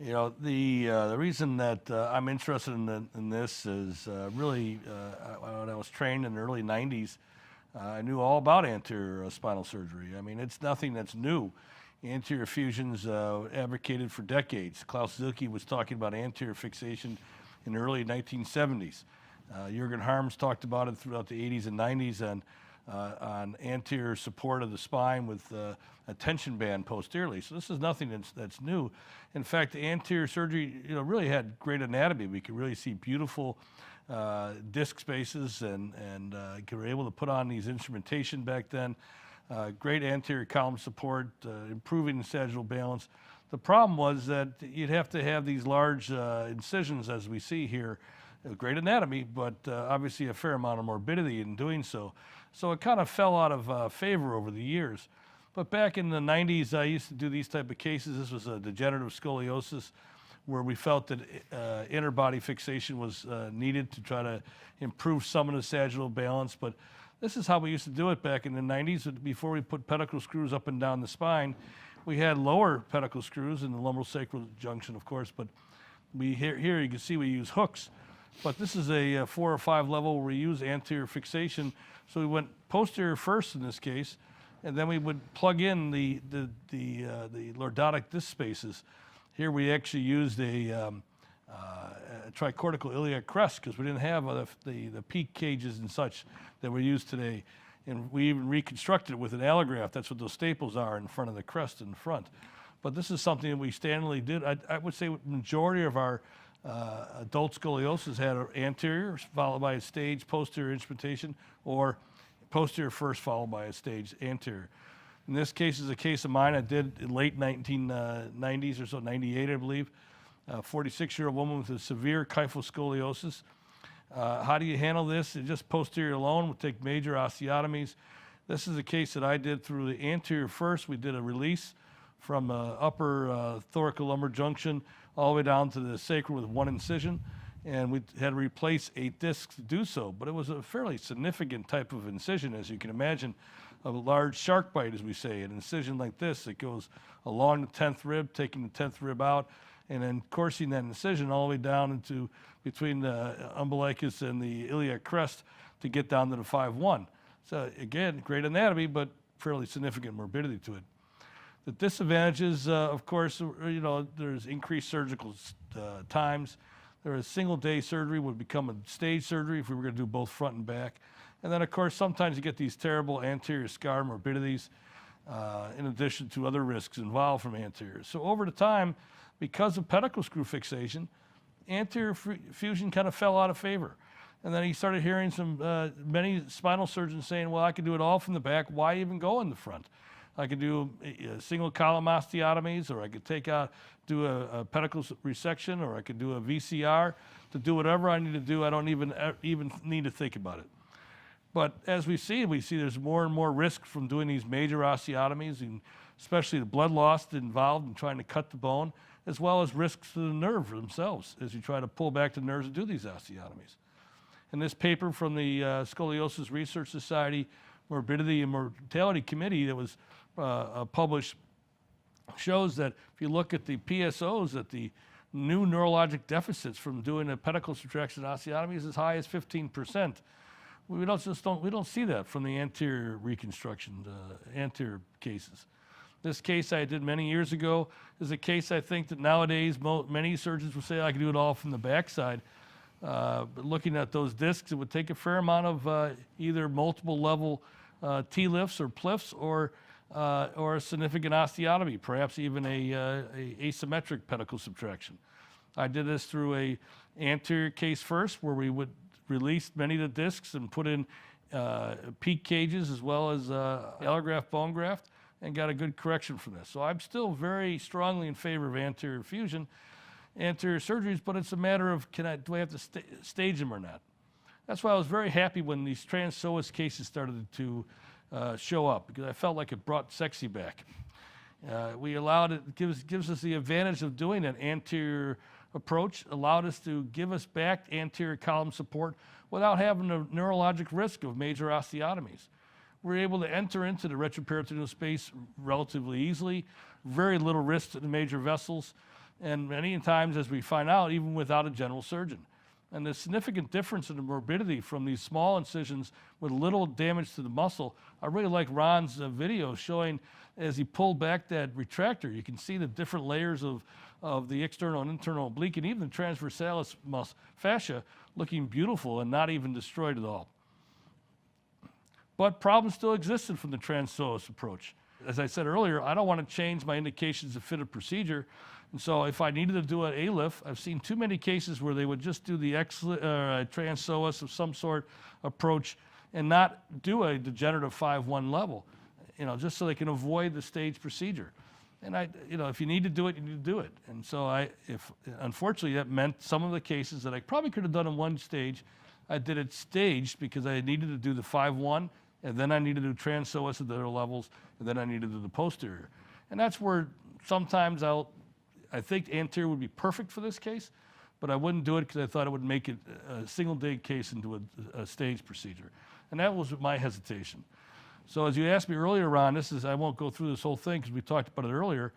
The reason that I'm interested in this is really when I was trained in the early 90s, I knew all about anterior spinal surgery. I mean, it's nothing that's new. Anterior fusions advocated for decades. Klaus Zilke was talking about anterior fixation in the early 1970s. Jürgen Harms talked about it throughout the 80s and 90s on anterior support of the spine with a tension band posteriorly. So this is nothing that's new. In fact, anterior surgery, really had great anatomy. We could really see beautiful disc spaces, and were able to put on these instrumentation back then. Great anterior column support, improving the sagittal balance. The problem was that you'd have to have these large incisions, as we see here. Great anatomy, but obviously a fair amount of morbidity in doing so. So it kind of fell out of favor over the years. But back in the 90s, I used to do these type of cases. This was a degenerative scoliosis where we felt that interbody fixation was needed to try to improve some of the sagittal balance. But this is how we used to do it back in the 90s. Before we put pedicle screws up and down the spine, we had lower pedicle screws in the lumbosacral junction, of course. But here you can see we use hooks. But this is a 4 or 5 level where we use anterior fixation. So we went posterior first in this case, and then we would plug in the lordotic disc spaces. Here we actually used a tricortical iliac crest because we didn't have the peak cages and such that we use today. And we even reconstructed it with an allograft. That's what those staples are in front of the crest in front. But this is something that we standardly did. I would say the majority of our adult scoliosis had an anterior followed by a stage posterior instrumentation, or posterior first followed by a stage anterior. In this case is a case of mine I did in late 1990s or so, 98 I believe. A 46-year-old woman with a severe kyphoscoliosis. How do you handle this? Just posterior alone, we'll take major osteotomies. This is a case that I did through the anterior first. We did a release from upper thoracolumbar junction all the way down to the sacrum with 1 incision, and we had to replace 8 discs to do so. But it was a fairly significant type of incision, as you can imagine, a large shark bite, as we say, an incision like this that goes along the 10th rib, taking the 10th rib out, and then coursing that incision all the way down into between the umbilicus and the iliac crest to get down to the 5-1. So again, great anatomy, but fairly significant morbidity to it. The disadvantages, of course, there's increased surgical times. There is single-day surgery would become a stage surgery if we were going to do both front and back. And then, of course, sometimes you get these terrible anterior scar morbidities in addition to other risks involved from anterior. So over the time, because of pedicle screw fixation, anterior fusion kind of fell out of favor. And then he started hearing many spinal surgeons saying, well, I can do it all from the back. Why even go in the front? I could do single column osteotomies, or I could do a pedicle resection, or I could do a VCR. To do whatever I need to do, I don't even need to think about it. But as we see there's more and more risk from doing these major osteotomies, and especially the blood loss involved in trying to cut the bone, as well as risks to the nerve themselves as you try to pull back the nerves and do these osteotomies. And this paper from the Scoliosis Research Society Morbidity and Mortality Committee that was published shows that if you look at the PSOs, that the new neurologic deficits from doing a pedicle subtraction osteotomy is as high as 15%. We don't see that from the anterior reconstruction, anterior cases. This case I did many years ago is a case I think that nowadays many surgeons will say I can do it all from the backside. But looking at those discs, it would take a fair amount of either multiple level T-lifts or PLIFs, or a significant osteotomy, perhaps even a asymmetric pedicle subtraction. I did this through a anterior case first, where we would release many of the discs and put in peak cages as well as allograft bone graft, and got a good correction from this. So I'm still very strongly in favor of anterior fusion, anterior surgeries, but it's a matter of do I have to stage them or not? That's why I was very happy when these trans psoas cases started to show up, because I felt like it brought sexy back. We allowed it, gives us the advantage of doing an anterior approach, allowed us to give us back anterior column support without having the neurologic risk of major osteotomies. We're able to enter into the retroperitoneal space relatively easily, very little risk to the major vessels. and many times, as we find out, even without a general surgeon. And the significant difference in the morbidity from these small incisions with little damage to the muscle, I really like Ron's video showing as he pulled back that retractor, you can see the different layers of the external and internal oblique and even the transversalis fascia looking beautiful and not even destroyed at all. But problems still existed from the transpsoas approach. As I said earlier, I don't want to change my indications to fit a procedure. And so if I needed to do an ALIF, I've seen too many cases where they would just do the transpsoas of some sort approach and not do a degenerative 5-1 level, just so they can avoid the stage procedure. And if you need to do it, you need to do it. And so unfortunately, that meant some of the cases that I probably could have done in one stage, I did it staged because I needed to do the 5-1, and then I needed to do transpsoas at the other levels, and then I needed to do the posterior. And that's where sometimes I think anterior would be perfect for this case, but I wouldn't do it because I thought it would make it a single-day case into a stage procedure. And that was my hesitation. So as you asked me earlier, Ron, I won't go through this whole thing because we talked about it earlier.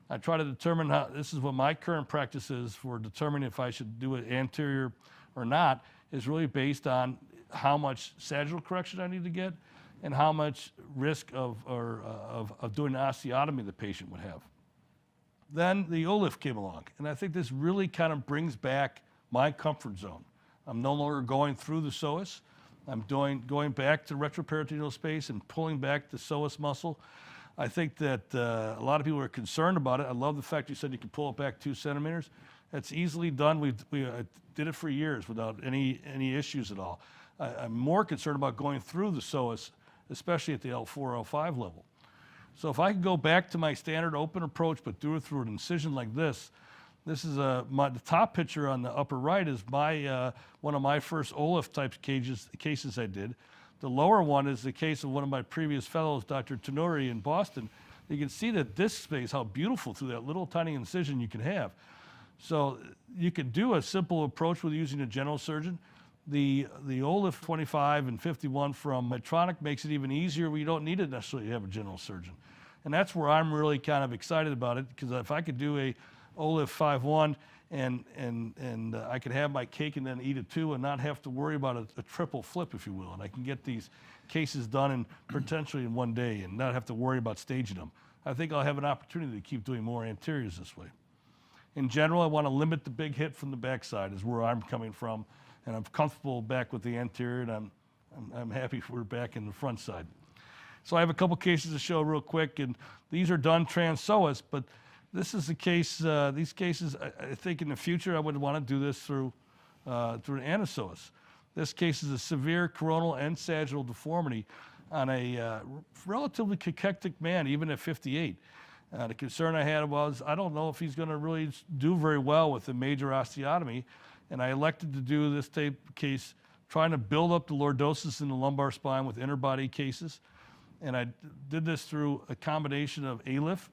I try to determine this is what my current practice is for determining if I should do it anterior or not, is really based on how much sagittal correction I need to get and how much risk of doing an osteotomy the patient would have. Then the OLIF came along, and I think this really kind of brings back my comfort zone. I'm no longer going through the psoas. I'm going back to retroperitoneal space and pulling back the psoas muscle. I think that a lot of people are concerned about it. I love the fact you said you can pull it back 2 centimeters. That's easily done. We did it for years without any issues at all. I'm more concerned about going through the psoas, especially at the L4, L5 level. So if I could go back to my standard open approach, but do it through an incision like this is the top picture on the upper right is one of my first OLIF type cases I did. The lower one is the case of one of my previous fellows, Dr. Tenori in Boston. You can see that disc space, how beautiful through that little tiny incision you can have. So you could do a simple approach with using a general surgeon. The OLIF 25 and 51 from Medtronic makes it even easier where you don't need to necessarily have a general surgeon. And that's where I'm really kind of excited about it, because if I could do a OLIF 5-1 and I could have my cake and then eat it too and not have to worry about a triple flip, if you will, and I can get these cases done potentially in one day and not have to worry about staging them, I think I'll have an opportunity to keep doing more anteriors this way. In general, I want to limit the big hit from the backside is where I'm coming from, and I'm comfortable back with the anterior, and I'm happy we're back in the front side. So I have a couple cases to show real quick, and these are done transpsoas, but this is the case, these cases, I think in the future I would want to do this through an anisoas. This case is a severe coronal and sagittal deformity on a relatively cachectic man, even at 58. The concern I had was I don't know if he's going to really do very well with a major osteotomy, and I elected to do this type case trying to build up the lordosis in the lumbar spine with interbody cases. And I did this through a combination of ALIF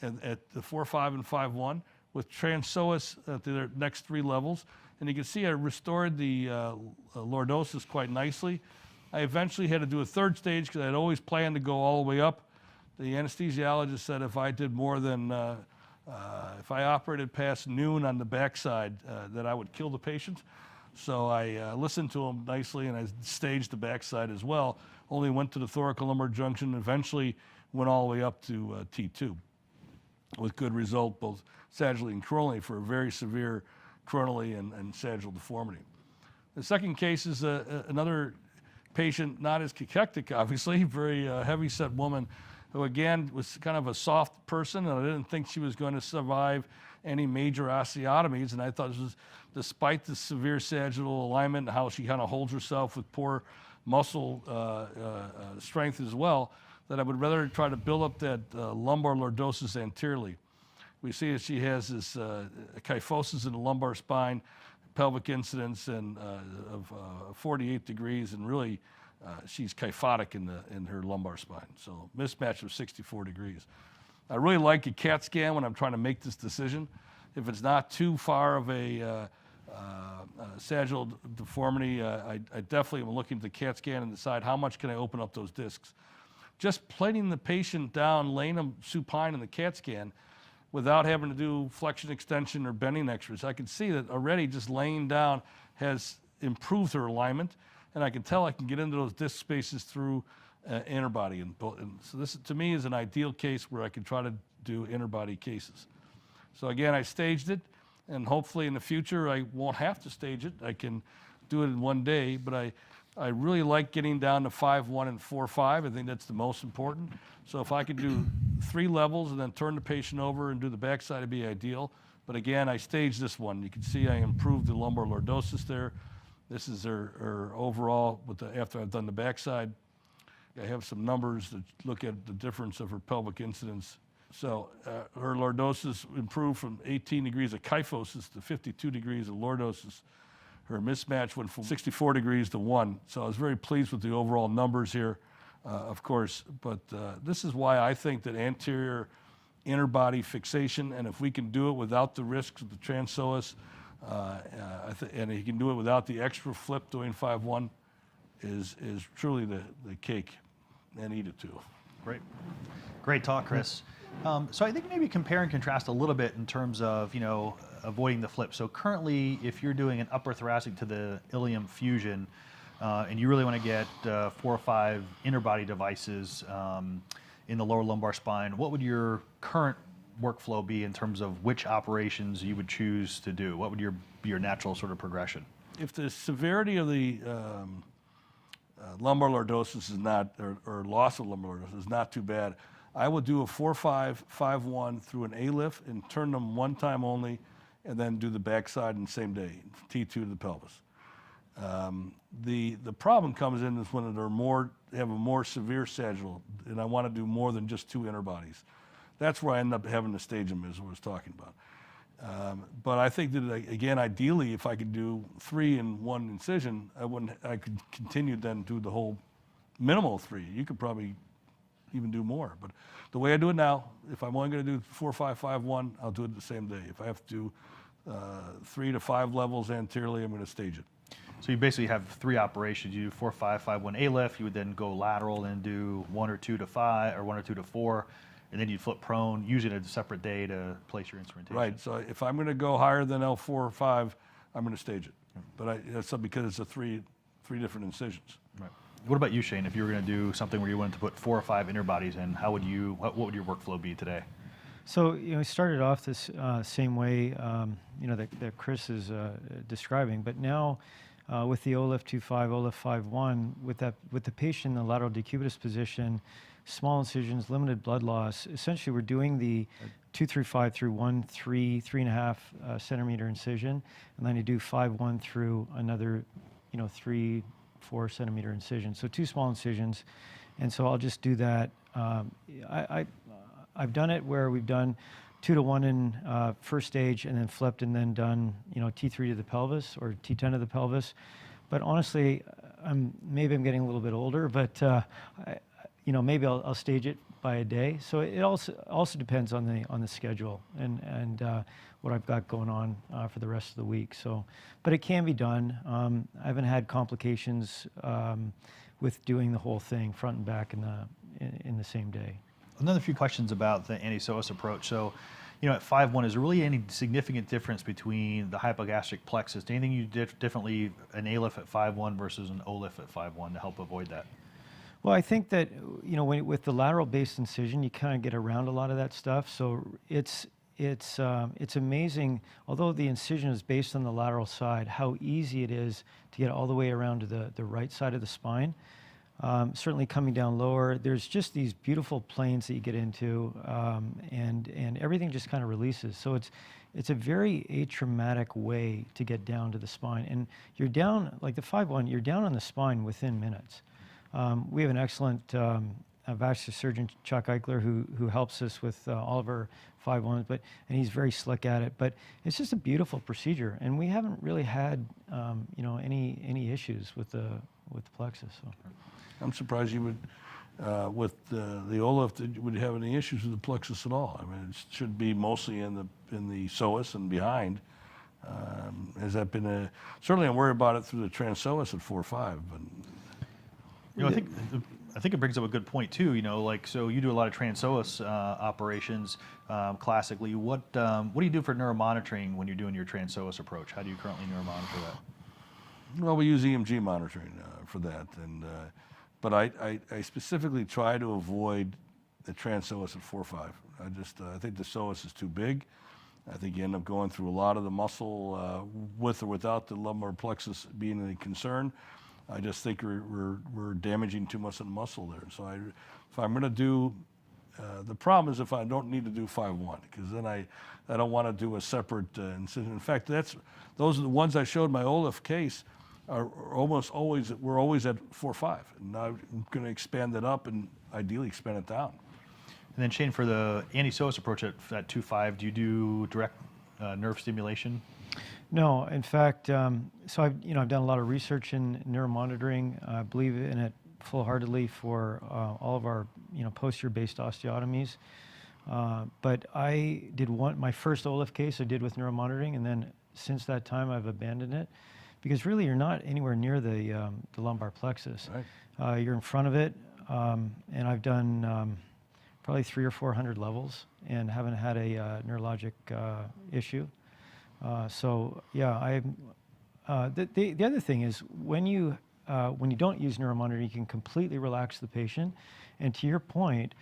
at the 4-5 and 5-1 with transpsoas at the next 3 levels. And you can see I restored the lordosis quite nicely. I eventually had to do a 3rd stage because I'd always planned to go all the way up. The anesthesiologist said if I did more than, if I operated past noon on the backside, that I would kill the patient. So I listened to him nicely and I staged the backside as well. Only went to the thoracolumbar junction, eventually went all the way up to T2 with good result, both sagittally and coronally for a very severe coronally and sagittal deformity. The second case is another patient, not as cachectic, obviously, very heavy-set woman who, again, was kind of a soft person, and I didn't think she was going to survive any major osteotomies, and I thought this was, despite the severe sagittal alignment and how she kind of holds herself with poor muscle strength as well, that I would rather try to build up that lumbar lordosis anteriorly. We see that she has this kyphosis in the lumbar spine, pelvic incidence of 48 degrees, and really she's kyphotic in her lumbar spine. So mismatch of 64 degrees. I really like a CAT scan when I'm trying to make this decision. If it's not too far of a sagittal deformity, I definitely am looking at the CAT scan and decide how much can I open up those discs. Just plating the patient down, laying them supine in the CAT scan, without having to do flexion extension or bending extras. I can see that already just laying down has improved her alignment, and I can tell I can get into those disc spaces through interbody. And so this, to me, is an ideal case where I can try to do interbody cases. So again, I staged it, and hopefully in the future I won't have to stage it. I can do it in one day, but I really like getting down to 5-1 and 4-5. I think that's the most important. So if I could do 3 levels and then turn the patient over and do the backside, it'd be ideal. But again, I staged this one. You can see I improved the lumbar lordosis there. This is her overall after I've done the backside. I have some numbers that look at the difference of her pelvic incidence. So her lordosis improved from 18 degrees of kyphosis to 52 degrees of lordosis. Her mismatch went from 64 degrees to 1. So I was very pleased with the overall numbers here, of course. But this is why I think that anterior interbody fixation, and if we can do it without the risks of the transpsoas, and you can do it without the extra flip doing 5-1, is truly the cake, and eat it too. Great talk, Chris. So I think maybe compare and contrast a little bit in terms of, avoiding the flip. So currently, if you're doing an upper thoracic to the ilium fusion, and you really want to get 4 or 5 interbody devices in the lower lumbar spine, what would your current workflow be in terms of which operations you would choose to do? What would be your natural sort of progression? If the severity of the lumbar lordosis is not, or loss of lumbar lordosis is not too bad, I would do a 4-5, 5-1 through an A-lift and turn them one time only, and then do the backside in the same day, T2 to the pelvis. The problem comes in is when they have a more severe sagittal, and I want to do more than just 2 interbodies. That's where I end up having to stage them, is what I was talking about. But I think that, again, ideally, if I could do 3 in 1 incision, I could continue then do the whole minimal 3. You could probably even do more. But the way I do it now, if I'm only going to do 4-5, 5-1, I'll do it the same day. If I have to do 3 to 5 levels anteriorly, I'm going to stage it. So you basically have 3 operations. You do 4-5, 5-1 A-lift. You would then go lateral and do 1 or 2 to 5 or 1 or 2 to 4. And then you'd flip prone, using a separate day to place your instrumentation. Right. So if I'm going to go higher than L4 or 5, I'm going to stage it. But that's because it's a 3 different incisions. Right. What about you, Shane? If you were going to do something where you wanted to put 4 or 5 interbodies in, what would your workflow be today? So we started off this same way, that Chris is describing, but now with the O-lift 2-5, O-lift 5-1, with the patient in the lateral decubitus position, small incisions, limited blood loss. Essentially, we're doing the 2-5 through 1, 3, 3.5 centimeter incision, and then you do 5-1 through another, 3, 4 centimeter incision. So 2 small incisions, and so I'll just do that. I've done it where we've done 2 to 1 in first stage, and then flipped, and then done T3 to the pelvis or T10 to the pelvis. But honestly, maybe I'm getting a little bit older, but maybe I'll stage it by a day. So it also depends on the schedule and what I've got going on for the rest of the week. So, but it can be done. I haven't had complications with doing the whole thing front and back in the same day. Another few questions about the anti-psoas approach. So, at 5-1, is there really any significant difference between the hypogastric plexus? Anything you did differently, an A-lift at 5-1 versus an O-lift at 5-1 to help avoid that? Well, I think that, with the lateral-based incision, you kind of get around a lot of that stuff. So it's amazing, although the incision is based on the lateral side, how easy it is to get all the way around to the right side of the spine. Certainly coming down lower, there's just these beautiful planes that you get into, and everything just kind of releases. So it's a very atraumatic way to get down to the spine. And you're down, like the 5-1, you're down on the spine within minutes. We have an excellent vascular surgeon, Chuck Eichler, who helps us with all of our 5-1s, and he's very slick at it. But it's just a beautiful procedure, and we haven't really had any issues with the plexus. So. I'm surprised you would, with the O-lift, would have any issues with the plexus at all. I mean, it should be mostly in the psoas and behind. Has that been certainly I'm worried about it through the transpsoas at 4-5, but. I think I think it brings up a good point too. Like, so you do a lot of transpsoas operations classically. What do you do for neuromonitoring when you're doing your transpsoas approach? How do you currently neuromonitor that? Well, we use EMG monitoring for that, and but I specifically try to avoid the transpsoas at 4-5. I think the psoas is too big. I think you end up going through a lot of the muscle with or without the lumbar plexus being a concern. I just think we're damaging too much of the muscle there. So if I'm going to do, the problem is if I don't need to do 5-1, because then I don't want to do a separate incision. In fact, those are the ones I showed my OLIF case are we're always at 4-5. And now I'm going to expand it up and ideally expand it down. And then Shane, for the anti-psoas approach at 2-5, do you do direct nerve stimulation? No, in fact, so I've done a lot of research in neuromonitoring. I believe in it full-heartedly for all of our posterior-based osteotomies. But I did my first OLIF case I did with neuromonitoring, and then since that time I've abandoned it because really you're not anywhere near the lumbar plexus. Right. You're in front of it, and I've done probably 300 or 400 levels and haven't had a neurologic issue. So yeah, the other thing is when you don't use neuromonitoring, you can completely relax the patient, and to your point,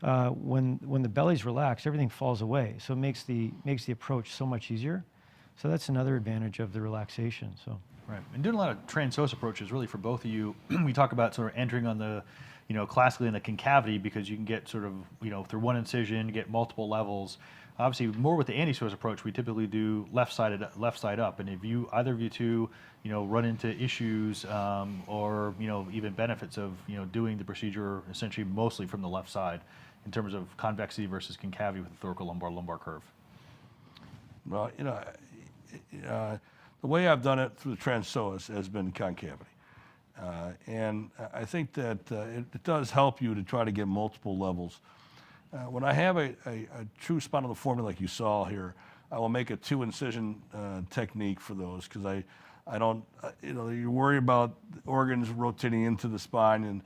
when the belly's relaxed, everything falls away. So it makes the approach so much easier. So that's another advantage of the relaxation. So right, and doing a lot of transpsoas approaches really for both of you. We talk about sort of entering on the classically in the concavity because you can get sort of through one incision, get multiple levels. Obviously, more with the anti-psoas approach, we typically do left side up. And if either of you two, run into issues or even benefits of doing the procedure essentially mostly from the left side in terms of convexity versus concavity with the thoracolumbar curve. Well, the way I've done it through the transpsoas has been concavity. And I think that it does help you to try to get multiple levels. When I have a true spinal deformity like you saw here, I will make a 2-incision technique for those because I don't, you worry about organs rotating into the spine,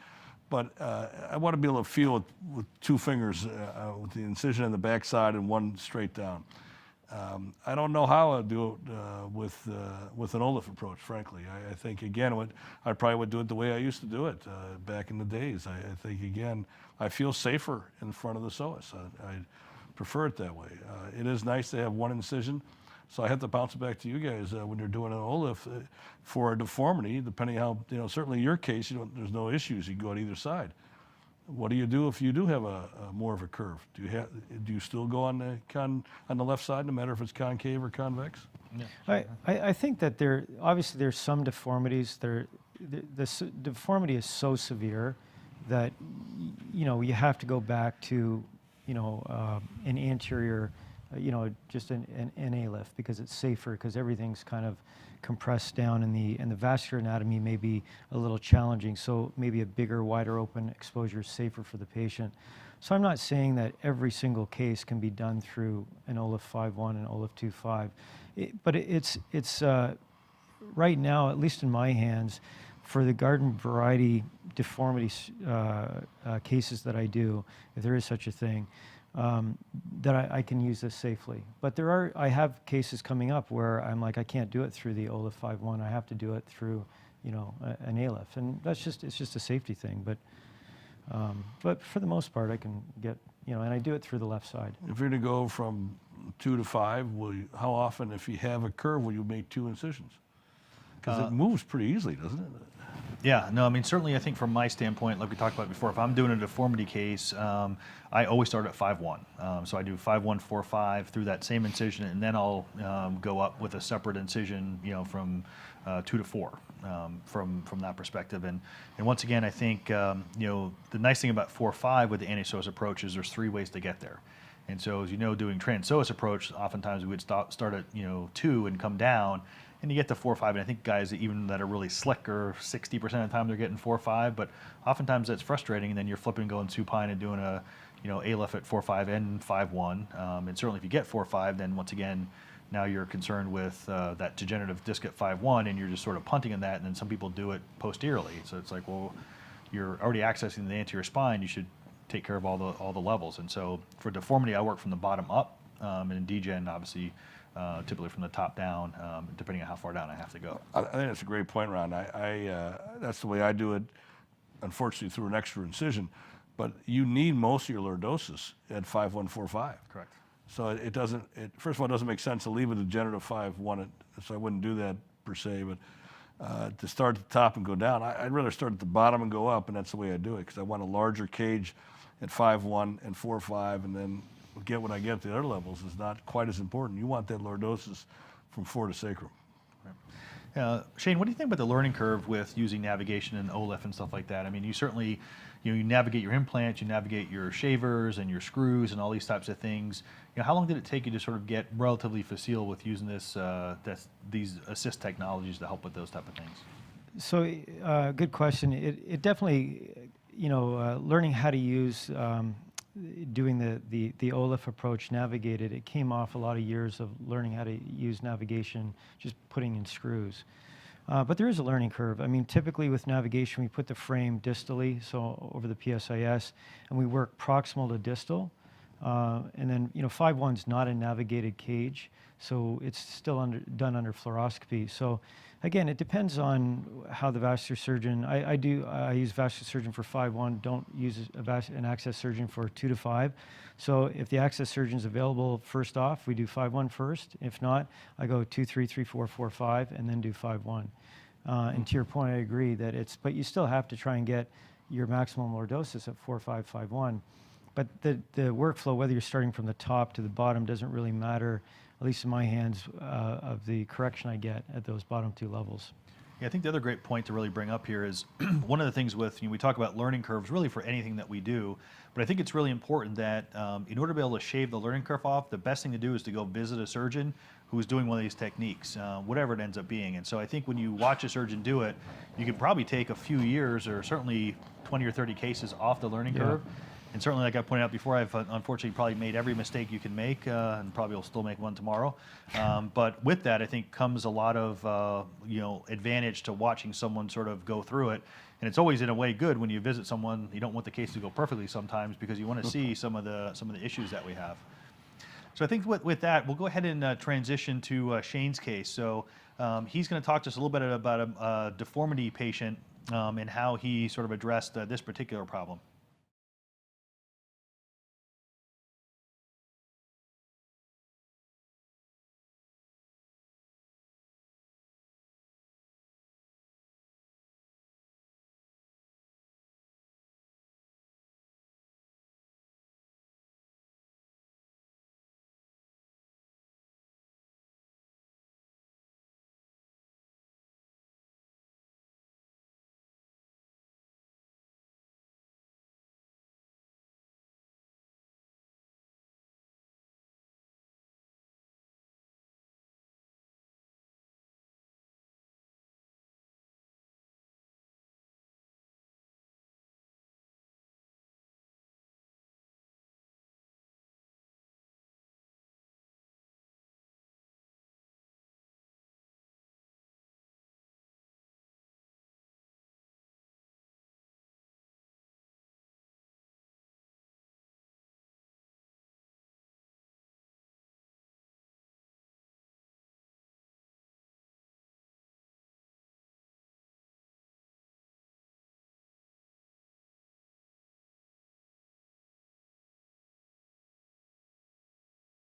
but I want to be able to feel with 2 fingers with the incision on the backside and one straight down. I don't know how I'd do it with an OLIF approach, frankly. I think, again, I probably would do it the way I used to do it back in the days. I think, again, I feel safer in front of the psoas. I prefer it that way. It is nice to have 1 incision, so I have to bounce it back to you guys when you're doing an OLIF for a deformity, depending how, certainly in your case, there's no issues. You can go on either side. What do you do if you do have a more of a curve? Do you still go on the left side, no matter if it's concave or convex? Yeah. I think that there's some deformities. The deformity is so severe that you have to go back to an anterior, just an ALIF because it's safer because everything's kind of compressed down and the vascular anatomy may be a little challenging. So maybe a bigger, wider open exposure is safer for the patient. So I'm not saying that every single case can be done through an OLIF 5-1 and OLIF 2-5, but it's right now, at least in my hands, for the garden variety deformity cases that I do, if there is such a thing, that I can use this safely. But I have cases coming up where I'm like, I can't do it through the OLIF 5-1. I have to do it through, an ALIF, and it's just a safety thing. But for the most part, I can get, and I do it through the left side. If you're to go from 2 to 5, how often, if you have a curve, will you make 2 incisions? Because it moves pretty easily, doesn't it? Yeah, no, I mean, certainly I think from my standpoint, like we talked about before, if I'm doing a deformity case, I always start at 5-1. So I do 5-1, 4-5 through that same incision, and then I'll go up with a separate incision, from 2 to 4 from that perspective. And once again, I think, the nice thing about 4-5 with the anti-psoas approach is there's 3 ways to get there. And so as doing transpsoas approach, oftentimes we would start at 2 and come down, and you get to 4-5, and I think guys even that are really slick are 60% of the time they're getting 4-5, but oftentimes that's frustrating, and then you're flipping going supine and doing a ALIF at 4-5 and 5-1, and certainly if you get 4-5, then once again now you're concerned with that degenerative disc at 5-1, and you're just sort of punting in that, and then some people do it posteriorly, so it's like, well, you're already accessing the anterior spine, you should take care of all the levels. And so for deformity, I work from the bottom up, and in degen, obviously, typically from the top down, depending on how far down I have to go. I think that's a great point, Ron. That's the way I do it, unfortunately, through an extra incision. But you need most of your lordosis at 5.145. Correct. So it doesn't, first of all, it doesn't make sense to leave a degenerative 5.1, so I wouldn't do that per se, but to start at the top and go down, I'd rather start at the bottom and go up, and that's the way I do it, because I want a larger cage at 5.1 and 4.5, and then get what I get at the other levels is not quite as important. You want that lordosis from 4 to sacrum. Shane, what do you think about the learning curve with using navigation and OLIF and stuff like that? I mean, you certainly, you navigate your implants, you navigate your shavers and your screws and all these types of things. How long did it take you to sort of get relatively facile with using these assist technologies to help with those type of things? So, good question. It definitely, learning how to use, doing the OLIF approach, navigated, it came off a lot of years of learning how to use navigation, just putting in screws. But there is a learning curve. I mean, typically with navigation, we put the frame distally, so over the PSIS, and we work proximal to distal. And then, 5.1 is not a navigated cage, so it's still done under fluoroscopy. So again, it depends on how the vascular surgeon, I use vascular surgeon for 5.1, don't use an access surgeon for 2 to 5. So if the access surgeon is available first off, we do 5.1 first. If not, I go 2, 3, 3, 4, 4, 5, and then do 5.1. And to your point, I agree that but you still have to try and get your maximum lordosis at 4, 5, 5.1. But the workflow, whether you're starting from the top to the bottom, doesn't really matter, at least in my hands, of the correction I get at those bottom 2 levels. Yeah, I think the other great point to really bring up here is one of the things with, we talk about learning curves really for anything that we do, but I think it's really important that in order to be able to shave the learning curve off, the best thing to do is to go visit a surgeon who's doing one of these techniques, whatever it ends up being. And so I think when you watch a surgeon do it, you could probably take a few years or certainly 20 or 30 cases off the learning curve. And certainly, like I pointed out before, I've unfortunately probably made every mistake you can make, and probably will still make one tomorrow. But with that, I think comes a lot of advantage to watching someone sort of go through it. And it's always in a way good when you visit someone. You don't want the case to go perfectly sometimes because you want to see some of the issues that we have. So I think with that, we'll go ahead and transition to Shane's case. So he's going to talk to us a little bit about a deformity patient and how he sort of addressed this particular problem.